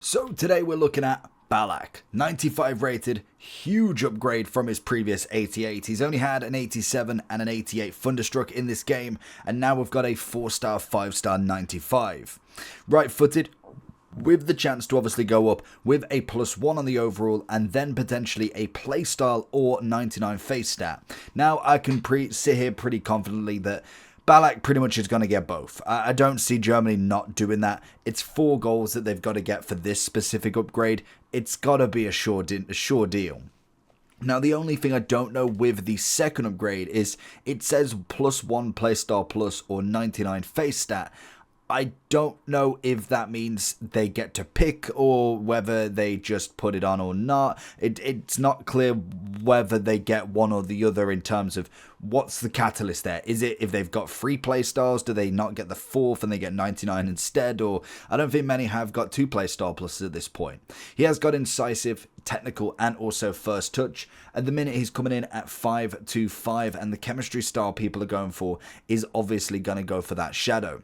So today we're looking at Ballack, 95 rated, huge upgrade from his previous 88. He's only had an 87 and an 88 Thunderstruck in this game, and now we've got a 4-star, 5-star 95. Right-footed, with the chance to obviously go up with a +1 on the overall and then potentially a playstyle or 99 face stat. Now I can sit here pretty confidently that Ballack pretty much is going to get both. I don't see Germany not doing that. It's 4 goals that they've got to get for this specific upgrade. It's got to be a sure deal. Now, the only thing I don't know with the second upgrade is it says +1 playstyle plus or 99 face stat. I don't know if that means they get to pick or whether they just put it on or not. It's not clear whether they get one or the other in terms of what's the catalyst there. Is it if they've got 3 playstyles, do they not get the 4th and they get 99 instead? Or I don't think many have got 2 playstyle pluses at this point. He has got incisive, technical and also first touch. At the minute he's coming in at 5-5 and the chemistry style people are going for is obviously going to go for that shadow.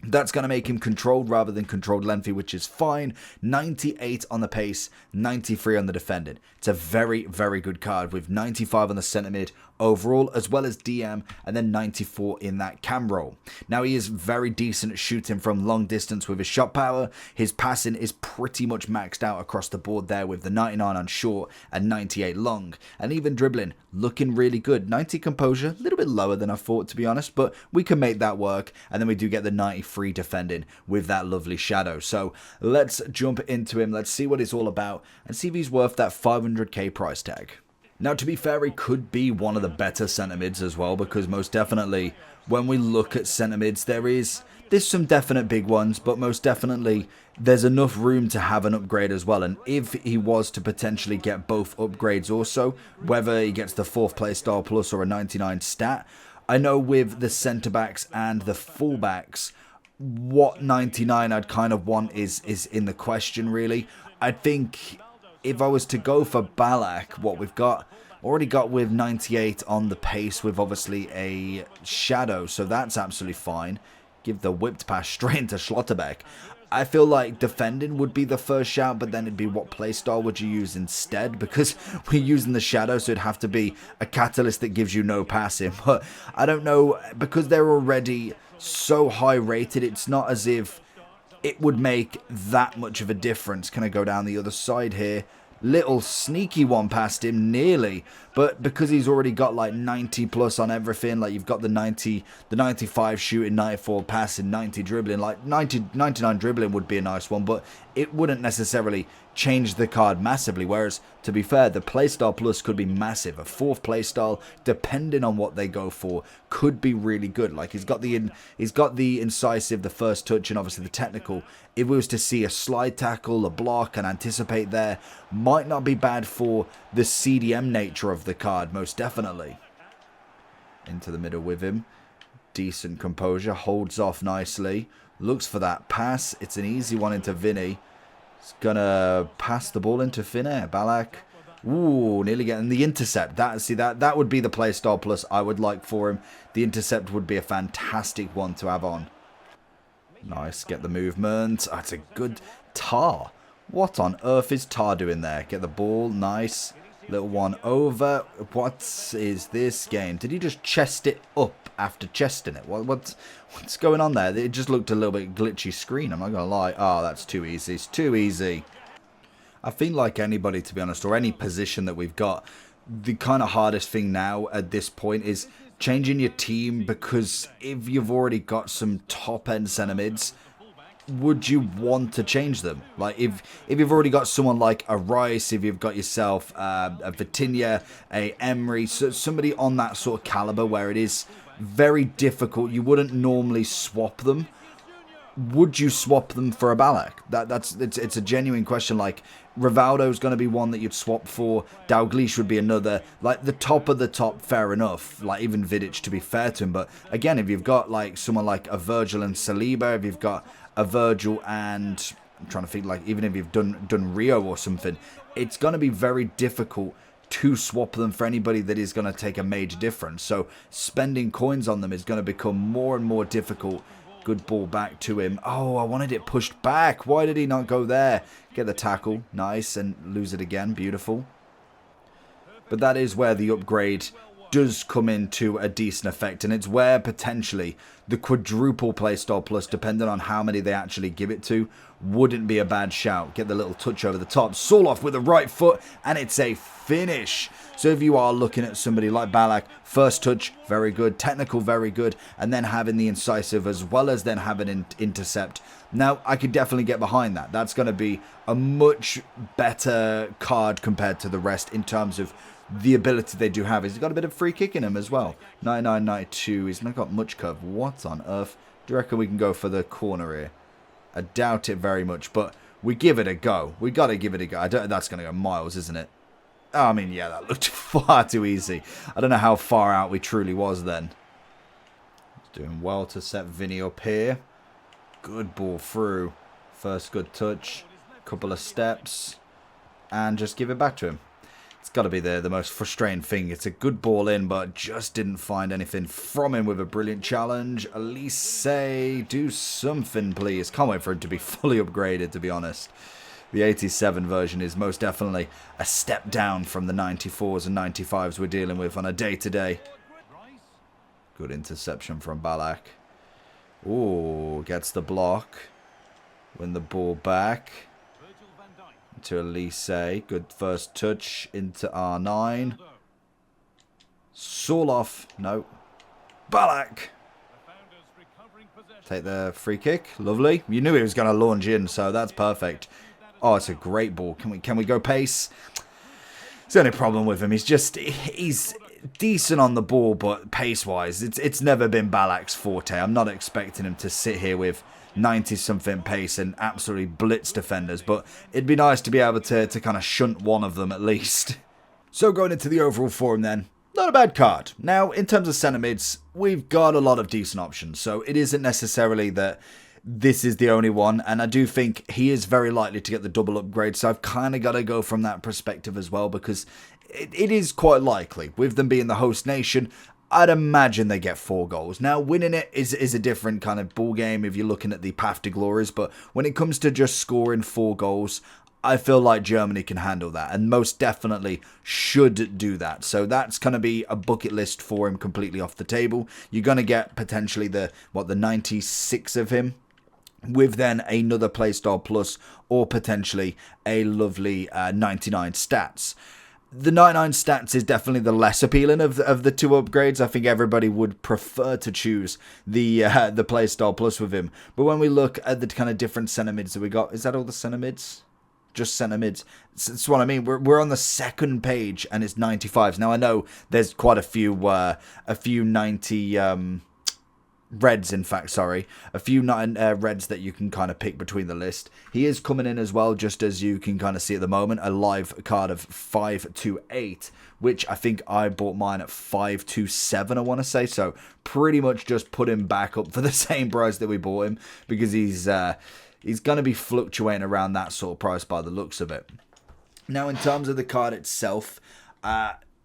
That's going to make him controlled rather than controlled lengthy, which is fine. 98 on the pace, 93 on the defending. It's a very, very good card with 95 on the centre mid overall, as well as DM, and then 94 in that cam roll. Now, he is very decent at shooting from long distance with his shot power. His passing is pretty much maxed out across the board there with the 99 on short and 98 long. And even dribbling, looking really good. 90 composure, a little bit lower than I thought, to be honest, but we can make that work. And then we do get the 93 defending with that lovely shadow. So let's jump into him. Let's see what it's all about and see if he's worth that 500k price tag. Now, to be fair, he could be one of the better centre mids as well, because most definitely when we look at centre mids, there's some definite big ones, but most definitely there's enough room to have an upgrade as well. And if he was to potentially get both upgrades also, whether he gets the 4th playstyle plus or a 99 stat, I know with the centre backs and the full backs, what 99 I'd kind of want is in the question, really. I think if I was to go for Ballack, what we've already got with 98 on the pace with obviously a shadow, so that's absolutely fine. Give the whipped pass straight into Schlotterbeck. I feel like defending would be the first shout, but then it'd be what playstyle would you use instead? Because we're using the shadow, so it'd have to be a catalyst that gives you no passing. But I don't know, because they're already so high rated, it's not as if it would make that much of a difference. Can I go down the other side here? Little sneaky one past him, nearly. But because he's already got like 90 plus on everything, like you've got the 90, the 95 shooting, 94 passing, 90 dribbling, like 99 dribbling would be a nice one, but it wouldn't necessarily change the card massively. Whereas, to be fair, the playstyle plus could be massive. A 4th playstyle, depending on what they go for, could be really good. Like he's got the incisive, the first touch, and obviously the technical. If we was to see a slide tackle, a block, and anticipate there, might not be bad for the CDM nature of the card, most definitely. Into the middle with him. Decent composure, holds off nicely. Looks for that pass. It's an easy one into Vinny. He's gonna pass the ball into Finnair. Ballack. Ooh, nearly getting the intercept. That would be the playstyle plus I would like for him. The intercept would be a fantastic one to have on. Nice, get the movement. Oh, it's a good Tar. What on earth is Tar doing there? Get the ball, nice. Little one over. What is this game? Did he just chest it up after chesting it? What's going on there? It just looked a little bit glitchy screen, I'm not going to lie. Oh, that's too easy. It's too easy. I feel like anybody, to be honest, or any position that we've got, the kind of hardest thing now at this point is changing your team, because if you've already got some top-end centre mids, would you want to change them? Like if you've already got someone like a Rice, if you've got yourself a Vitinha, a Emery, so somebody on that sort of caliber where it is very difficult, you wouldn't normally swap them. Would you swap them for a Ballack? It's a genuine question. Like Rivaldo's going to be one that you'd swap for. Dalglish would be another. Like the top of the top, fair enough. Like even Vidic, to be fair to him. But again, if you've got like someone like a Virgil and Saliba, if you've got a Virgil and I'm trying to think, like even if you've done Rio or something, it's going to be very difficult to swap them for anybody that is going to take a major difference. So spending coins on them is going to become more and more difficult Good ball back to him. Oh, I wanted it pushed back. Why did he not go there? Get the tackle. Nice. And lose it again. Beautiful. But that is where the upgrade does come into a decent effect. And it's where potentially the quadruple playstyle plus, depending on how many they actually give it to, wouldn't be a bad shout. Get the little touch over the top. Soloff with the right foot. And it's a finish. So if you are looking at somebody like Ballack, first touch, very good. Technical, very good. And then having the incisive as well as then having an intercept. Now, I could definitely get behind that. That's going to be a much better card compared to the rest in terms of the ability they do have. He's got a bit of free kick in him as well. 9992. He's not got much curve. What on earth? Do you reckon we can go for the corner here? I doubt it very much, but we give it a go. We got to give it a go. That's going to go miles, isn't it? Oh, I mean, yeah, that looked far too easy. I don't know how far out we truly was then. He's doing well to set Vinny up here. Good ball through. First good touch. Couple of steps. And just give it back to him. It's got to be the most frustrating thing. It's a good ball in, but just didn't find anything from him with a brilliant challenge. Elise, do something, please. Can't wait for it to be fully upgraded, to be honest. The 87 version is most definitely a step down from the 94s and 95s we're dealing with on a day-to-day. Good interception from Ballack. Ooh, gets the block. Win the ball back. To Elise. Good first touch into R9. Soloff. No. Ballack. Take the free kick. Lovely. You knew he was going to launch in, so that's perfect. Oh, it's a great ball. Can we go pace? It's the only problem with him. He's decent on the ball, but pace-wise, it's never been Ballack's forte. I'm not expecting him to sit here with 90-something pace and absolutely blitz defenders, but it'd be nice to be able to kind of shunt one of them at least. So going into the overall form then, not a bad card. Now, in terms of centre mids, we've got a lot of decent options, so it isn't necessarily that this is the only one, and I do think he is very likely to get the double upgrade, so I've kind of got to go from that perspective as well, because it is quite likely, with them being the host nation, I'd imagine they get 4 goals. Now, winning it is a different kind of ball game if you're looking at the path to glories, but when it comes to just scoring 4 goals, I feel like Germany can handle that, and most definitely should do that. So that's going to be a bucket list for him completely off the table. You're going to get potentially the 96 of him, with then another playstyle plus, or potentially a lovely 99 stats. The 99 stats is definitely the less appealing of the 2 upgrades. I think everybody would prefer to choose the playstyle plus with him. But when we look at the kind of different centre mids that we got, is that all the centre mids? Just centre mids. That's what I mean. We're on the second page and it's 95s. Now I know there's quite a few 90 Reds, in fact, sorry. A few Reds that you can kind of pick between the list. He is coming in as well, just as you can kind of see at the moment, a live card of 528, which I think I bought mine at 527, I want to say. So pretty much just put him back up for the same price that we bought him, because he's going to be fluctuating around that sort of price by the looks of it. Now, in terms of the card itself,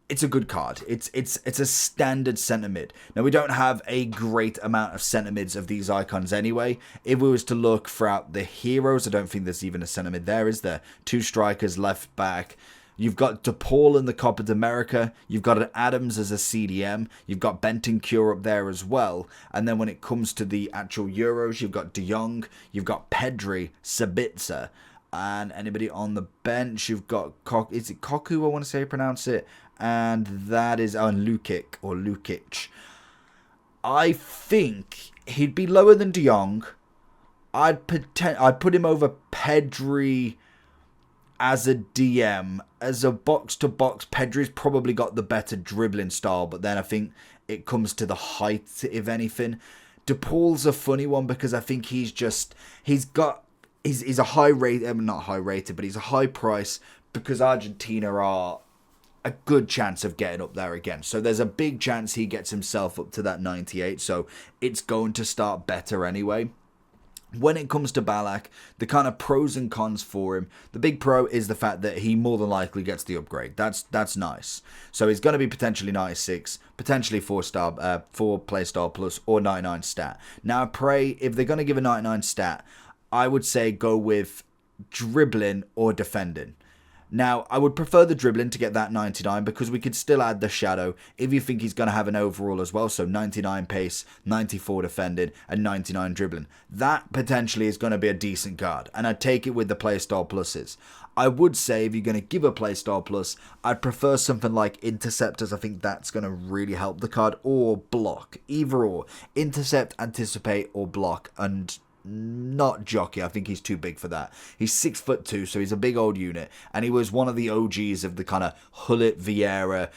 it's a good card. It's a standard centre mid. Now, we don't have a great amount of centre mids of these icons anyway. If we was to look throughout the heroes, I don't think there's even a centre mid there, is there? 2 strikers, left back. You've got DePaul in the Copa America. You've got an Adams as a CDM. You've got Bentancur up there as well. And then when it comes to the actual Euros, you've got De Jong. You've got Pedri, Sabitzer. And anybody on the bench, you've got is it Koku, I want to say pronounce it. And that is Lukic or Lukic. I think he'd be lower than De Jong. I'd put him over Pedri as a DM. As a box-to-box, Pedri's probably got the better dribbling style, but then I think it comes to the height, if anything. DePaul's a funny one because I think he's a high rate, not high rated, but he's a high price because Argentina are a good chance of getting up there again. So there's a big chance he gets himself up to that 98. So it's going to start better anyway. When it comes to Ballack, the kind of pros and cons for him, the big pro is the fact that he more than likely gets the upgrade. That's nice. So he's going to be potentially 96, potentially 4-star, 4 playstyle plus, or 99 stat. Now, I pray if they're going to give a 99 stat, I would say go with dribbling or defending. Now, I would prefer the dribbling to get that 99 because we could still add the shadow if you think he's going to have an overall as well. So 99 pace, 94 defending, and 99 dribbling. That potentially is going to be a decent card, and I'd take it with the playstyle pluses. I would say if you're going to give a playstyle plus, I'd prefer something like interceptors. I think that's going to really help the card, or block. Either or. Intercept, anticipate, or block, and not jockey. I think he's too big for that. He's 6'2", so he's a big old unit, and he was one of the OGs of the kind of Hullet Vieira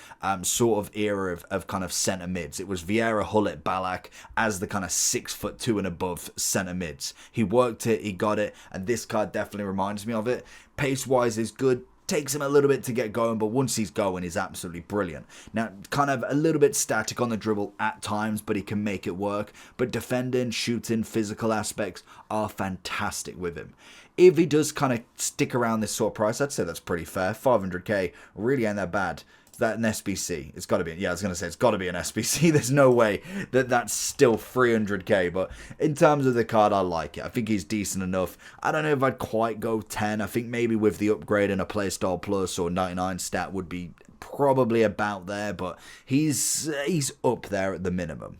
sort of era of kind of centre mids. It was Vieira, Hullet, Ballack as the kind of 6'2" and above centre mids. He worked it, he got it, and this card definitely reminds me of it. Pace wise is good. Takes him a little bit to get going, but once he's going, he's absolutely brilliant. Now, kind of a little bit static on the dribble at times, but he can make it work. But defending, shooting, physical aspects are fantastic with him. If he does kind of stick around this sort of price, I'd say that's pretty fair. 500k really ain't that bad. That an SBC? It's got to be. Yeah, I was going to say it's got to be an SBC. There's no way that that's still 300k. But in terms of the card, I like it. I think he's decent enough. I don't know if I'd quite go 10. I think maybe with the upgrade and a playstyle plus or 99 stat would be probably about there. But he's up there at the minimum.